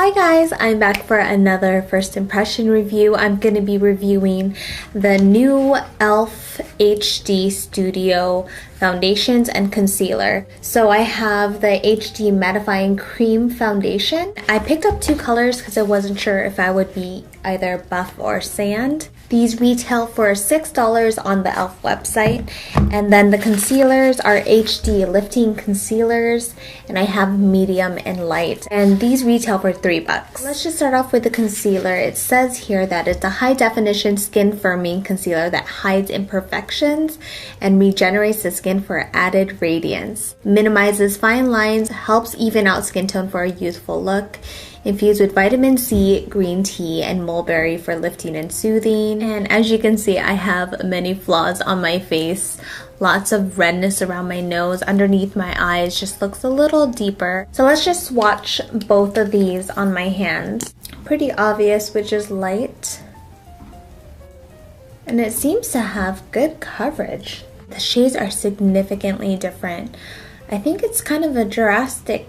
Hi guys, I'm back for another first impression review. I'm going to be reviewing the new e.l.f. HD Studio foundations and concealer. So I have the HD Mattifying Cream Foundation. I picked up two colors because I wasn't sure if I would be either buff or sand. These retail for $6 on the e.l.f. website. And then the concealers are HD lifting concealers, and I have medium and light. And these retail for $3. Let's just start off with the concealer. It says here that it's a high definition skin firming concealer that hides imperfections and regenerates the skin for added radiance. Minimizes fine lines, helps even out skin tone for a youthful look. Infused with vitamin C, green tea, and mulberry for lifting and soothing. And as you can see, I have many flaws on my face. Lots of redness around my nose, underneath my eyes, just looks a little deeper. So let's just swatch both of these on my hands. Pretty obvious which is light. And it seems to have good coverage. The shades are significantly different. I think it's kind of a drastic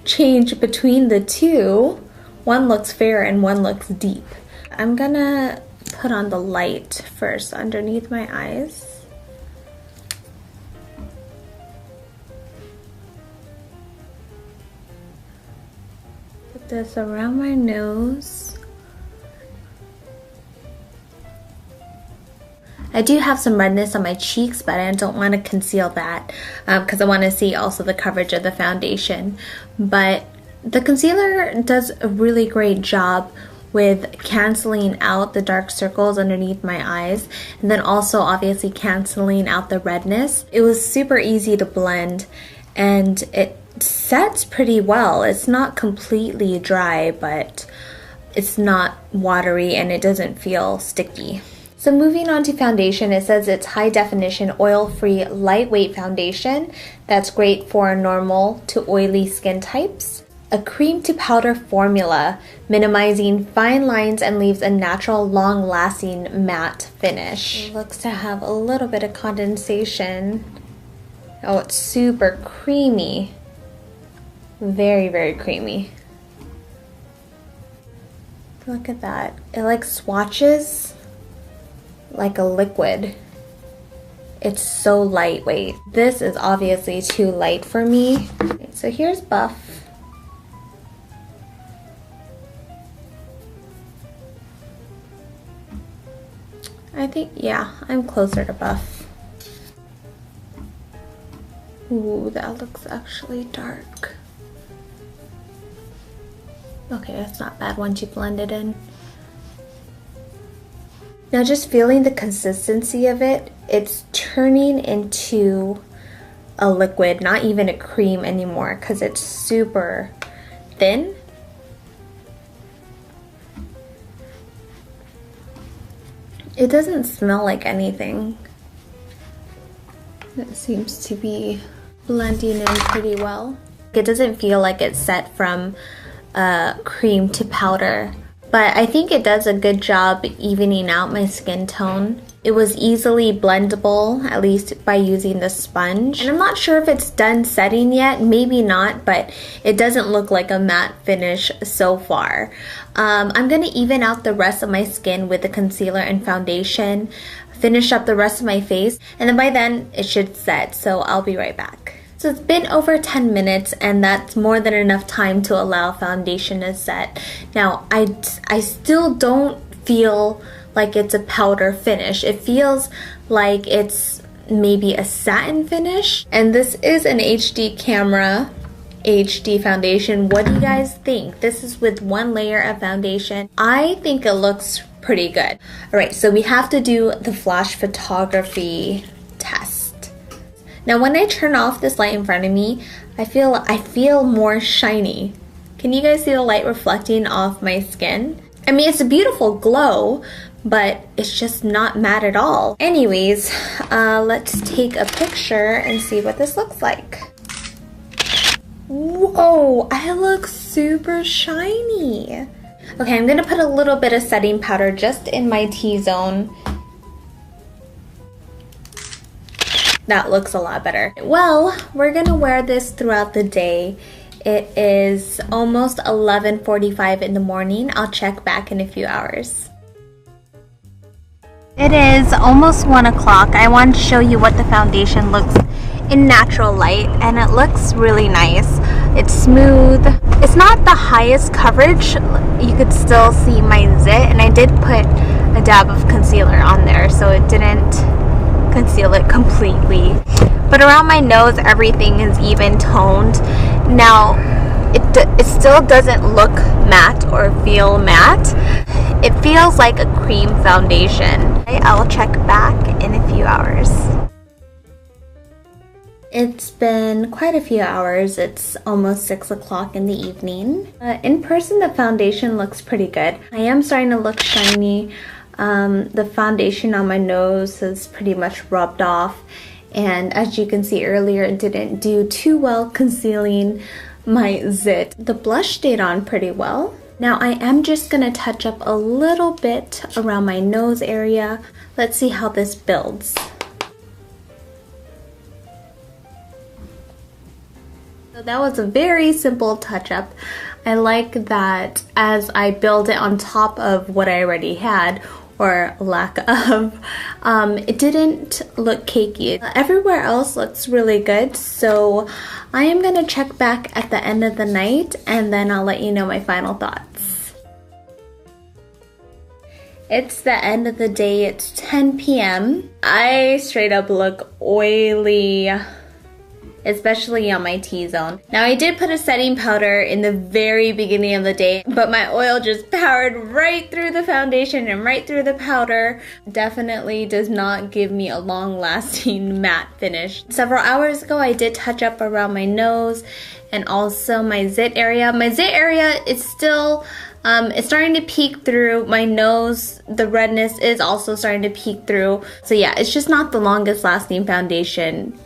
change between the two. One looks fair and one looks deep. I'm gonna put on the light first underneath my eyes. Put this around my nose. I do have some redness on my cheeks, but I don't want to conceal that because I want to see also the coverage of the foundation. But the concealer does a really great job with canceling out the dark circles underneath my eyes, and then also obviously canceling out the redness. It was super easy to blend, and it sets pretty well. It's not completely dry, but it's not watery, and it doesn't feel sticky. So moving on to foundation, it says it's high definition, oil-free, lightweight foundation that's great for normal to oily skin types. A cream to powder formula, minimizing fine lines and leaves a natural, long-lasting matte finish. It looks to have a little bit of condensation. Oh, it's super creamy. Very, very creamy. Look at that. It like swatches like a liquid. It's so lightweight. This is obviously too light for me. So here's buff. I think, yeah, I'm closer to buff. Ooh, that looks actually dark. Okay, that's not bad once you blend it in. Now just feeling the consistency of it, it's turning into a liquid, not even a cream anymore because it's super thin. It doesn't smell like anything. It seems to be blending in pretty well. It doesn't feel like it's set from cream to powder. But I think it does a good job evening out my skin tone. It was easily blendable, at least by using the sponge. And I'm not sure if it's done setting yet, maybe not, but it doesn't look like a matte finish so far. I'm gonna even out the rest of my skin with the concealer and foundation, finish up the rest of my face, and then by then it should set, so I'll be right back. So it's been over 10 minutes, and that's more than enough time to allow foundation to set. Now, I still don't feel like it's a powder finish. It feels like it's maybe a satin finish. And this is an HD camera, HD foundation. What do you guys think? This is with one layer of foundation. I think it looks pretty good. All right, so we have to do the flash photography test. Now when I turn off this light in front of me, I feel more shiny. Can you guys see the light reflecting off my skin? I mean, it's a beautiful glow, but it's just not matte at all. Anyways, let's take a picture and see what this looks like. Whoa, I look super shiny. Okay, I'm gonna put a little bit of setting powder just in my T-zone. That looks a lot better. Well, we're gonna wear this throughout the day. It is almost 11:45 in the morning. I'll check back in a few hours. It is almost 1 o'clock. I wanted to show you what the foundation looks in natural light, and it looks really nice. It's smooth. It's not the highest coverage. You could still see my zit, and I did put a dab of concealer on there, so it didn't conceal it completely. But around my nose, everything is even toned. Now, it still doesn't look matte or feel matte. It feels like a cream foundation. I'll check back in a few hours. It's been quite a few hours. It's almost 6 o'clock in the evening. In person, the foundation looks pretty good. I am starting to look shiny. The foundation on my nose has pretty much rubbed off. And as you can see earlier, it didn't do too well concealing my zit. The blush stayed on pretty well. Now I am just gonna touch up a little bit around my nose area. Let's see how this builds. So that was a very simple touch up. I like that as I build it on top of what I already had, or lack of, it didn't look cakey. Everywhere else looks really good, so I am gonna check back at the end of the night and then I'll let you know my final thoughts. It's the end of the day, it's 10 p.m. I straight up look oily, especially on my T-zone. Now I did put a setting powder in the very beginning of the day, but my oil just powered right through the foundation and right through the powder. Definitely does not give me a long-lasting matte finish. Several hours ago I did touch up around my nose and also my zit area. My zit area is still it's starting to peek through my nose. The redness is also starting to peek through. So yeah, it's just not the longest lasting foundation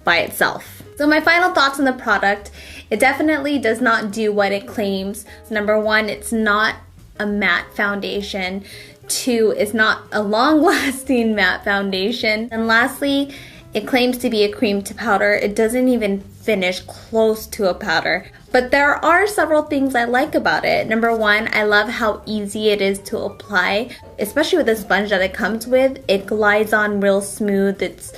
by itself. So my final thoughts on the product, it definitely does not do what it claims. Number one, it's not a matte foundation. Two, it's not a long-lasting matte foundation. And lastly, it claims to be a cream to powder. It doesn't even finish close to a powder. But there are several things I like about it. Number one, I love how easy it is to apply, especially with the sponge that it comes with. It glides on real smooth. It's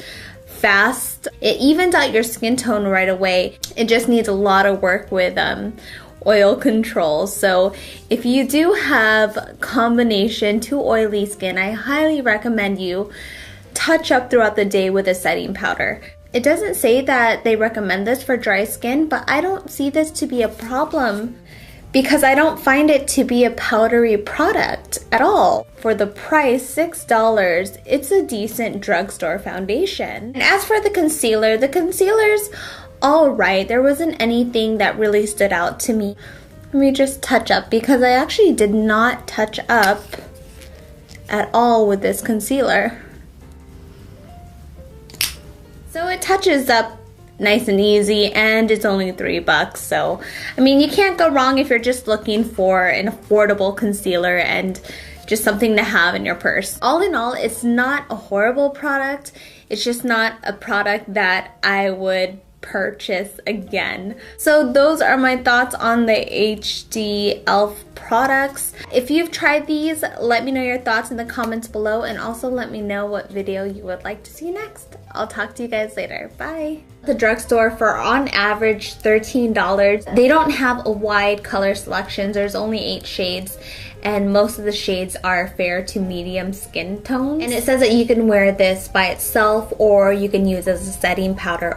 fast. It evens out your skin tone right away. It just needs a lot of work with oil control. So if you do have combination to oily skin, I highly recommend you touch up throughout the day with a setting powder. It doesn't say that they recommend this for dry skin, but I don't see this to be a problem because I don't find it to be a powdery product at all. For the price, $6, it's a decent drugstore foundation. And as for the concealer's all right. There wasn't anything that really stood out to me. Let me just touch up because I actually did not touch up at all with this concealer. So it touches up nice and easy, and it's only $3, so I mean, you can't go wrong if you're just looking for an affordable concealer and just something to have in your purse. All in all, it's not a horrible product. It's just not a product that I would purchase again. So those are my thoughts on the HD e.l.f. products. If you've tried these, let me know your thoughts in the comments below, and also let me know what video you would like to see next. I'll talk to you guys later. Bye. The drugstore for on average $13. They don't have a wide color selection. There's only 8 shades, and most of the shades are fair to medium skin tones. And it says that you can wear this by itself or you can use as a setting powder.